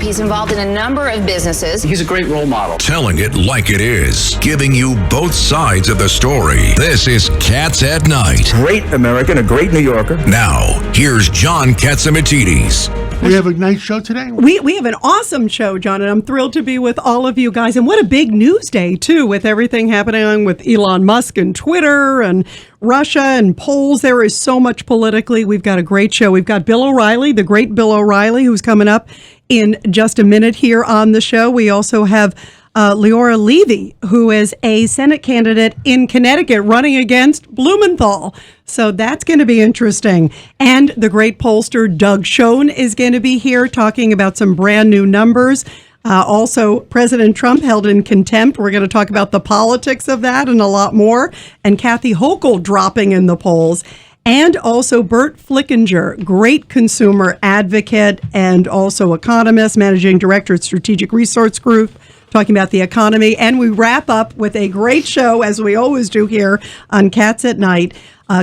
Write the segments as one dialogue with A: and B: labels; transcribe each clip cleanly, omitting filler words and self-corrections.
A: He's involved in a number of businesses.
B: He's a great role model.
C: Telling it like it is, giving you both sides of the story. This is Cats at Night.
D: Great American, a great New Yorker.
C: Now, here's John Katsimatidis.
E: We have a nice show today.
F: We have an awesome show, John, and I'm thrilled to be with all of you guys. And what a big news day, too, with everything happening with Elon Musk and Twitter and Russia and polls. There is so much politically. We've got a great show. We've got Bill O'Reilly, the great Bill O'Reilly, who's coming up in just a minute here on the show. We also have Leora Levy, who is a Senate candidate in Connecticut running against Blumenthal. So that's going to be interesting. And the great pollster Doug Schoen is going to be here talking about some brand new numbers. Also, President Trump held in contempt. We're going to talk about the politics of that and a lot more. And Gov Hochul dropping in the polls. And also Bert Flickinger, great consumer advocate and also economist, managing director at Strategic Resource Group, talking about the economy. And we wrap up with a great show, as we always do here on Cats at Night.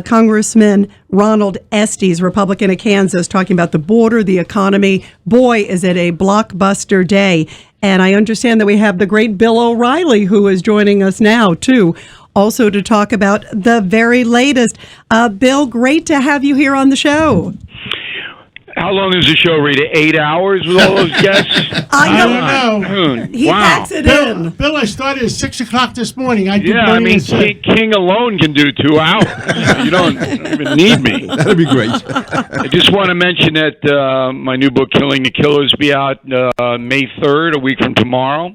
F: Congressman Ronald Estes, Republican of Kansas, talking about the border, the economy. Boy, is it a blockbuster day. And I understand that we have the great Bill O'Reilly, who is joining us now, too, also to talk about the very latest. Bill, great to have you here on the show.
G: How long is the show, Rita? 8 hours with all those guests?
E: I don't know.
F: He packs it in.
E: Bill, I started at 6 o'clock this morning.
G: King alone can do 2 hours. You don't even need me.
H: That'd be great.
G: I just want to mention that my new book, Killing the Killers, will be out May 3rd, a week from tomorrow.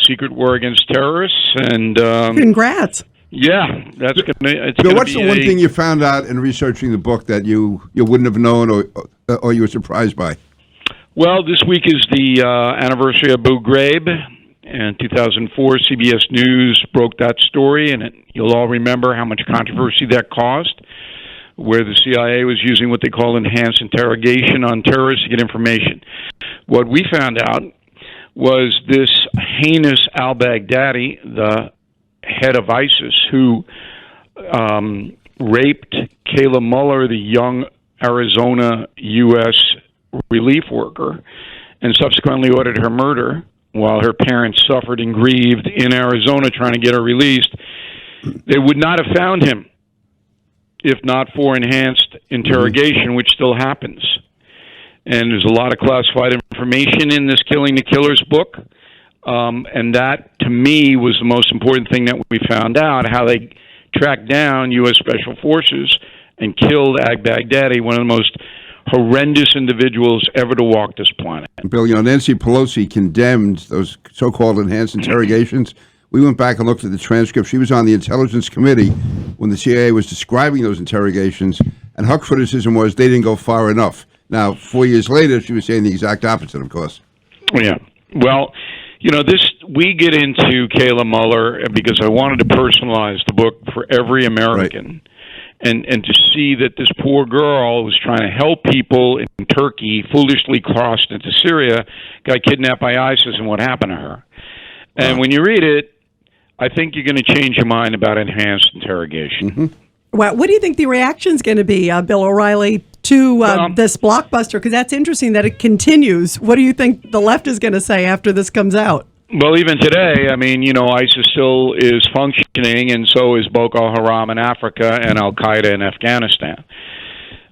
G: Secret War Against Terrorists. And
F: congrats.
G: Yeah, that's gonna. It's
H: Bill,
G: gonna
H: what's
G: be
H: the one thing you found out in researching the book that you wouldn't have known or you were surprised by?
G: Well, this week is the anniversary of Abu Ghraib. In 2004, CBS News broke that story, and you'll all remember how much controversy that caused, where the CIA was using what they call enhanced interrogation on terrorists to get information. What we found out was this heinous al-Baghdadi, the head of ISIS, who raped Kayla Mueller, the young Arizona U.S. relief worker, and subsequently ordered her murder while her parents suffered and grieved in Arizona trying to get her released. They would not have found him if not for enhanced interrogation, which still happens. And there's a lot of classified information in this Killing the Killers book. And that, to me, was the most important thing that we found out, how they tracked down U.S. Special Forces and killed al-Baghdadi, one of the most horrendous individuals ever to walk this planet.
H: Bill, Nancy Pelosi condemned those so-called enhanced interrogations. We went back and looked at the transcript. She was on the Intelligence Committee when the CIA was describing those interrogations, and her criticism was they didn't go far enough. Now, 4 years later, she was saying the exact opposite, of course.
G: Yeah. Well, we get into Kayla Mueller because I wanted to personalize the book for every American. Right. And to see that this poor girl was trying to help people in Turkey, foolishly crossed into Syria, got kidnapped by ISIS, and what happened to her. And when you read it, I think you're going to change your mind about enhanced interrogation.
H: Mm-hmm.
F: Well, what do you think the reaction's going to be, Bill O'Reilly, to this blockbuster? Because that's interesting that it continues. What do you think the left is going to say after this comes out?
G: Well, even today, ISIS still is functioning, and so is Boko Haram in Africa and Al-Qaeda in Afghanistan.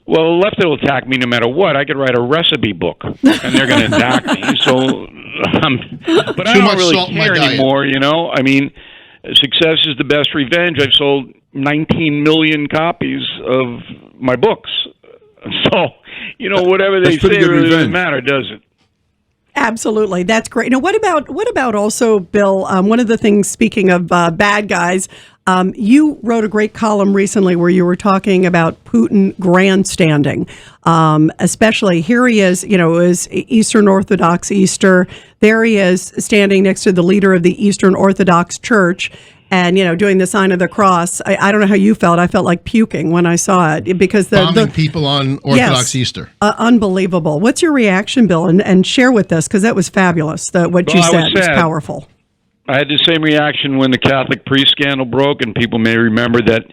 G: Well, the left will attack me no matter what. I could write a recipe book, and they're going to attack me. So, but I don't really care anymore, success is the best revenge. I've sold 19 million copies of my books. So, whatever they say really doesn't matter, does it?
F: Absolutely. That's great. Now, what about also, Bill, one of the things, speaking of bad guys, you wrote a great column recently where you were talking about Putin grandstanding, especially here he is, it was Eastern Orthodox Easter. There he is standing next to the leader of the Eastern Orthodox Church and, doing the sign of the cross. I don't know how you felt. I felt like puking when I saw it because
I: bombing people on Orthodox Easter.
F: Unbelievable. What's your reaction, Bill? And share with us, because that was fabulous. What you said was powerful.
G: I had the same reaction when the Catholic priest scandal broke, and people may remember that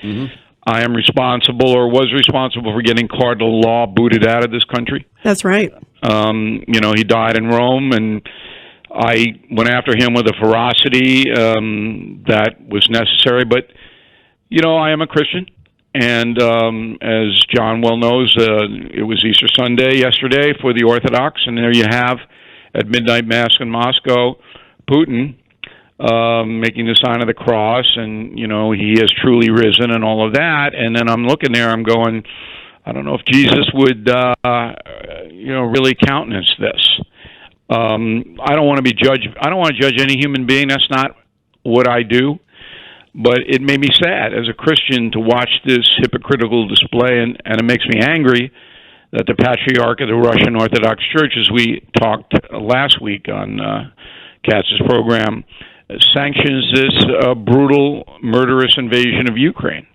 G: I am responsible or was responsible for getting Cardinal Law booted out of this country.
F: That's right.
G: He died in Rome, and I went after him with a ferocity that was necessary. But, I am a Christian, and as John well knows, it was Easter Sunday yesterday for the Orthodox, and there you have, at midnight mass in Moscow, Putin making the sign of the cross, and, he has truly risen and all of that. And then I'm looking there, I'm going, I don't know if Jesus would, really countenance this. I don't want to be judged. I don't want to judge any human being. That's not what I do. But it made me sad as a Christian to watch this hypocritical display, and it makes me angry that the Patriarch of the Russian Orthodox Church, as we talked last week on Katz's program, sanctions this brutal, murderous invasion of Ukraine.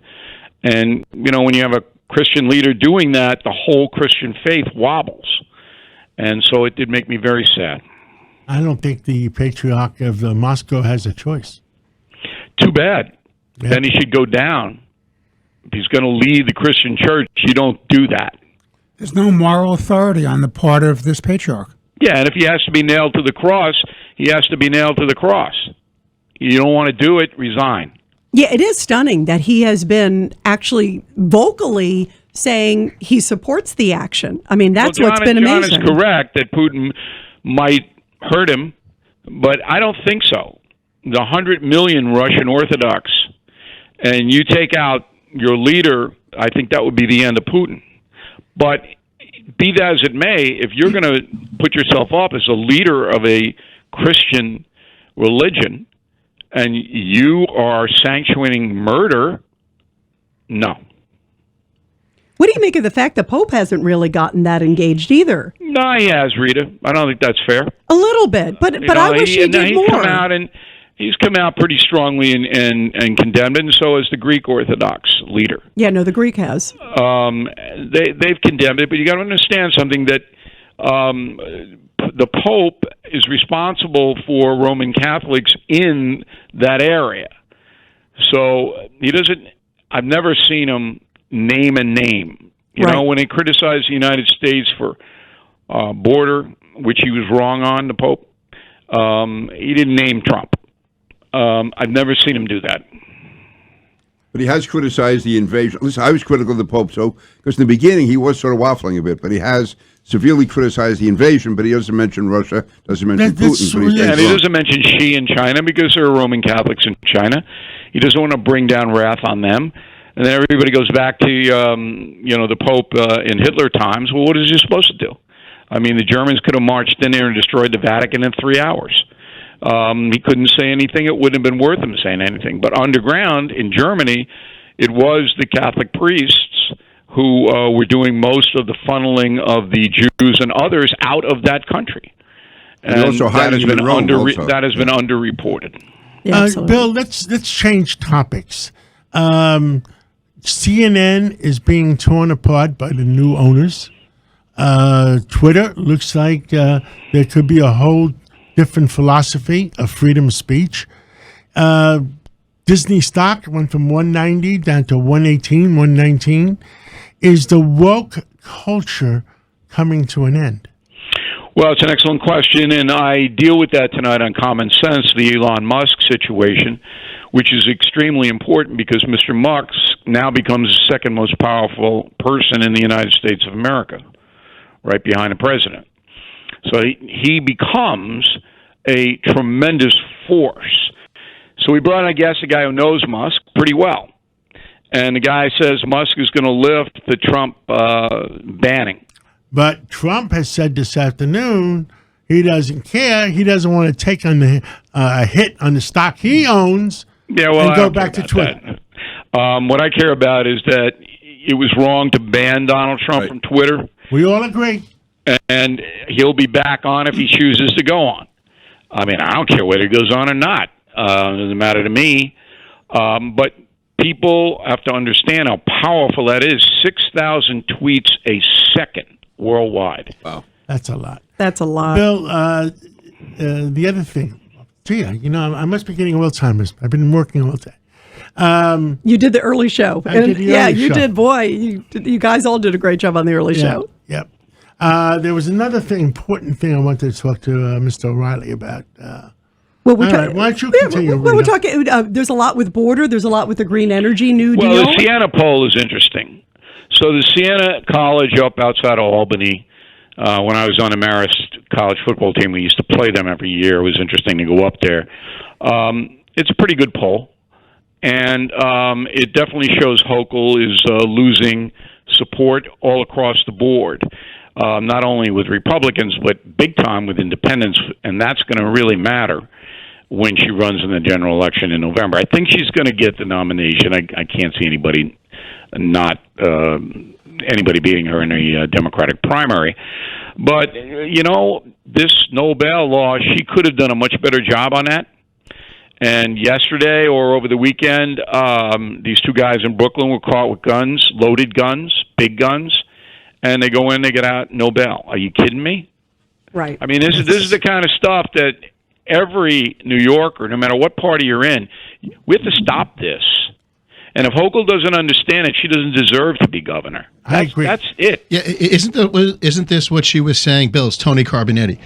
G: And, when you have a Christian leader doing that, the whole Christian faith wobbles. And so it did make me very sad.
E: I don't think the Patriarch of Moscow has a choice.
G: Too bad.
E: Yeah.
G: Then he should go down. If he's going to lead the Christian church, you don't do that.
B: There's no moral authority on the part of this patriarch.
G: Yeah, and if he has to be nailed to the cross, he has to be nailed to the cross. You don't want to do it, resign.
F: Yeah, it is stunning that he has been actually vocally saying he supports the action. I mean, that's what's been amazing.
G: John is correct that Putin might hurt him, but I don't think so. The 100 million Russian Orthodox, and you take out your leader, I think that would be the end of Putin. But be that as it may, if you're going to put yourself up as a leader of a Christian religion and you are sanctioning murder, no.
F: What do you make of the fact that Pope hasn't really gotten that engaged either?
G: No, he has, Rita. I don't think that's fair.
F: A little bit, but I wish he did more.
G: He's come out pretty strongly and condemned it, and so has the Greek Orthodox leader.
F: Yeah, no, the Greek has.
G: They've condemned it, but you got to understand something, that the Pope is responsible for Roman Catholics in that area. So he doesn't. I've never seen him name a name. You know, when he criticized the United States for border, which he was wrong on, the Pope, he didn't name Trump. I've never seen him do that.
H: But he has criticized the invasion. Listen, I was critical of the Pope, because in the beginning he was sort of waffling a bit, but he has severely criticized the invasion, but he doesn't mention Russia, doesn't mention Putin.
G: And he doesn't mention Xi in China because there are Roman Catholics in China. He doesn't want to bring down wrath on them. And then everybody goes back to, the Pope in Hitler times. Well, what is he supposed to do? I mean, the Germans could have marched in there and destroyed the Vatican in 3 hours. He couldn't say anything. It wouldn't have been worth him saying anything. But underground in Germany, it was the Catholic priests who were doing most of the funneling of the Jews and others out of that country. And
H: also
G: that has been
H: underreported.
F: Yeah,
E: Bill, let's change topics. CNN is being torn apart by the new owners. Twitter looks like there could be a whole different philosophy of freedom of speech. Disney stock went from 190 down to 118, 119. Is the woke culture coming to an end?
G: Well, it's an excellent question, and I deal with that tonight on Common Sense, the Elon Musk situation, which is extremely important because Mr. Musk now becomes the second most powerful person in the United States of America, right behind the president. So he becomes a tremendous force. So we brought in, I guess, a guy who knows Musk pretty well. And the guy says Musk is going to lift the Trump banning.
E: But Trump has said this afternoon he doesn't care. He doesn't want to take on a hit on the stock he owns and go back to Twitter.
G: What I care about is that it was wrong to ban Donald Trump from Twitter.
E: We all agree.
G: And he'll be back on if he chooses to go on. I mean, I don't care whether he goes on or not. It doesn't matter to me. But people have to understand how powerful that is. 6,000 tweets a second worldwide.
H: Wow.
E: That's a lot.
F: That's a lot.
E: Bill, the other thing, I must be getting Alzheimer's. I've been working all day.
F: You did the early show.
E: I did the early show.
F: You did. Boy, you guys all did a great job on the early show.
E: Yep. There was another important thing I wanted to talk to Mr. O'Reilly about.
F: Well, we're
E: All right, why don't you continue,
F: we're
E: Rita?
F: talking. There's a lot with border. There's a lot with the green energy New Deal.
G: Well, the Siena poll is interesting. So the Siena College up outside of Albany, when I was on the Marist college football team, we used to play them every year. It was interesting to go up there. It's a pretty good poll, and it definitely shows Hochul is losing support all across the board, not only with Republicans, but big time with independents, and that's going to really matter when she runs in the general election in November. I think she's going to get the nomination. I can't see anybody anybody beating her in a Democratic primary. But, this Nobel law, she could have done a much better job on that. And yesterday or over the weekend, these two guys in Brooklyn were caught with guns, loaded guns, big guns, and they go in, they get out, Nobel. Are you kidding me?
F: Right.
G: I mean, this is the kind of stuff that every New Yorker, no matter what party you're in, we have to stop this. And if Hochul doesn't understand it, she doesn't deserve to be governor.
E: I agree.
G: That's it.
I: Yeah, isn't this what she was saying, Bill? It's Tony Carbonetti.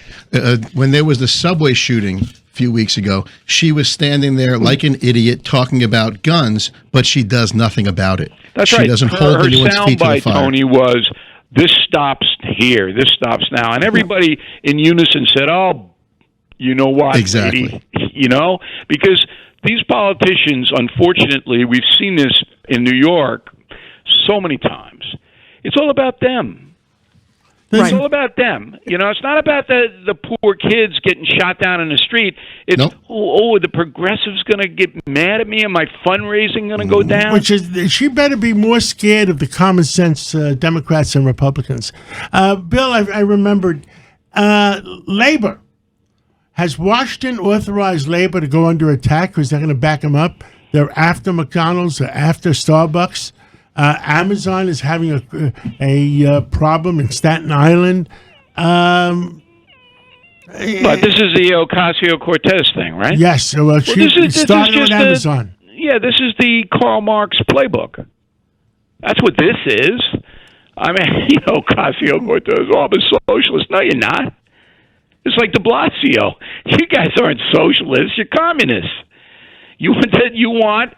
I: When there was the subway shooting a few weeks ago, she was standing there like an idiot talking about guns, but she does nothing about it.
G: That's
I: she
G: right.
I: doesn't hold anyone's feet to the
G: soundbite,
I: fire.
G: Tony, was, this stops here, this stops now. And everybody in unison said, oh, you know what,
I: Exactly.
G: lady? Because these politicians, unfortunately, we've seen this in New York so many times. It's all about them. It's all about them. It's not about the poor kids getting shot down in the street. It's,
I: Nope.
G: the progressive's going to get mad at me and my fundraising going to go down.
E: Which is, she better be more scared of the common sense Democrats and Republicans. Bill, I remembered Labor. Has Washington authorized Labor to go under attack because they're going to back them up? They're after McDonald's, they're after Starbucks. Amazon is having a problem in Staten Island.
G: But this is the Ocasio-Cortez thing, right?
E: Yes, so
G: this is
E: started
G: just
E: with Amazon.
G: This is the Karl Marx playbook. That's what this is. I mean, Ocasio-Cortez, I'm a socialist. No, you're not. It's like de Blasio. You guys aren't socialists. You're communists. You want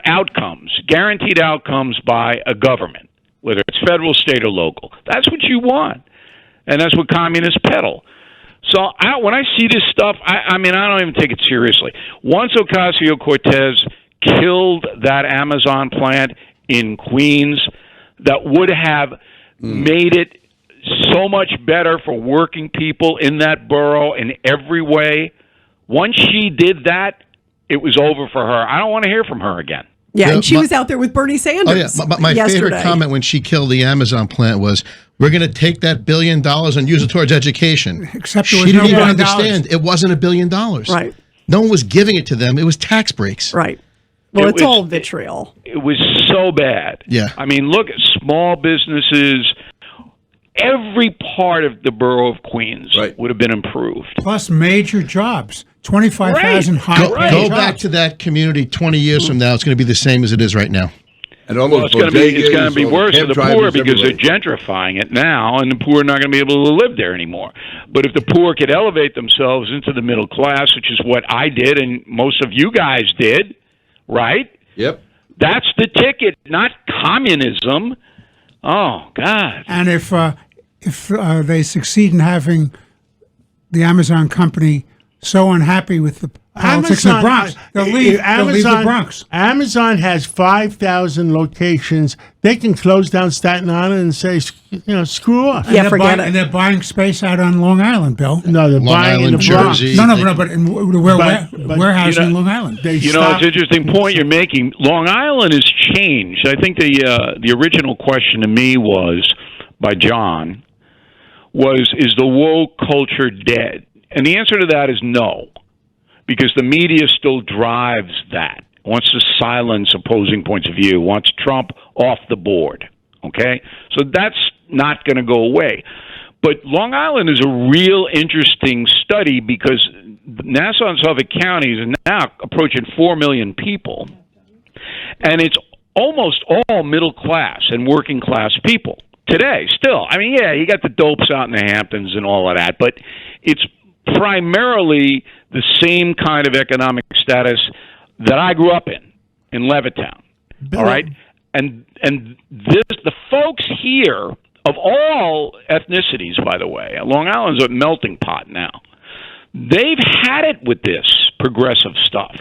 G: outcomes, guaranteed outcomes by a government, whether it's federal, state, or local. That's what you want, and that's what communists peddle. So when I see this stuff, I mean, I don't even take it seriously. Once Ocasio-Cortez killed that Amazon plant in Queens, that would have made it so much better for working people in that borough in every way. Once she did that, it was over for her. I don't want to hear from her again.
F: Yeah, and she was out there with Bernie Sanders.
I: Oh, yeah. My favorite comment when she killed the Amazon plant was, we're going to take that $1 billion and use it towards education.
B: Except
I: she
B: it was
I: didn't
B: no
I: even
B: $1 billion.
I: understand it wasn't $1 billion.
F: Right.
I: No one was giving it to them. It was tax breaks.
F: Right. Well, it's
G: was
F: all vitriol.
G: It was so bad.
I: Yeah.
G: I mean, look at small businesses. Every part of the borough of Queens would have been improved.
B: Plus major jobs. 25,000 high
I: Go back to that community 20 years from now. It's going to be the same as it is right now.
H: And all
G: Well,
H: those
G: it's going to be
H: bodegas, all
G: worse
H: cab
G: for the poor
H: drivers,
G: because
H: everybody.
G: they're gentrifying it now, and the poor are not going to be able to live there anymore. But if the poor could elevate themselves into the middle class, which is what I did and most of you guys did, right?
H: Yep.
G: That's the ticket, not communism. Oh, God.
B: And if they succeed in having the Amazon company so unhappy with the politics in the Bronx, they'll leave the Bronx.
E: Amazon has 5,000 locations. They can close down Staten Island and say, screw off.
F: Yeah, forget it.
B: And they're buying space out on Long Island, Bill.
E: No, they're
I: Long
E: buying in
I: Island,
E: the Bronx.
I: Jersey.
B: No, but we're warehousing Long Island.
G: It's an interesting point you're making. Long Island has changed. I think the original question to me was, by John, is the woke culture dead? And the answer to that is no, because the media still drives that, wants to silence opposing points of view, wants Trump off the board, okay? So that's not going to go away. But Long Island is a real interesting study because Nassau and Suffolk counties are now approaching 4 million people, and it's almost all middle class and working class people. today. Still, I mean, yeah, you got the dopes out in the Hamptons and all of that, but it's primarily the same kind of economic status that I grew up in Levittown.
E: Bill,
G: all right, and the folks here of all ethnicities, by the way, Long Island's a melting pot now. They've had it with this progressive stuff.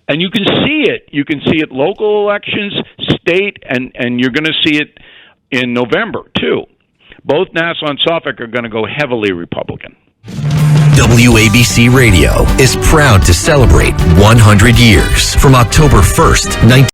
G: And you can see it. You can see it local elections, state, and you're going to see it in November, too. Both Nassau and Suffolk are going to go heavily Republican.
J: WABC Radio is proud to celebrate 100 years from October 1st,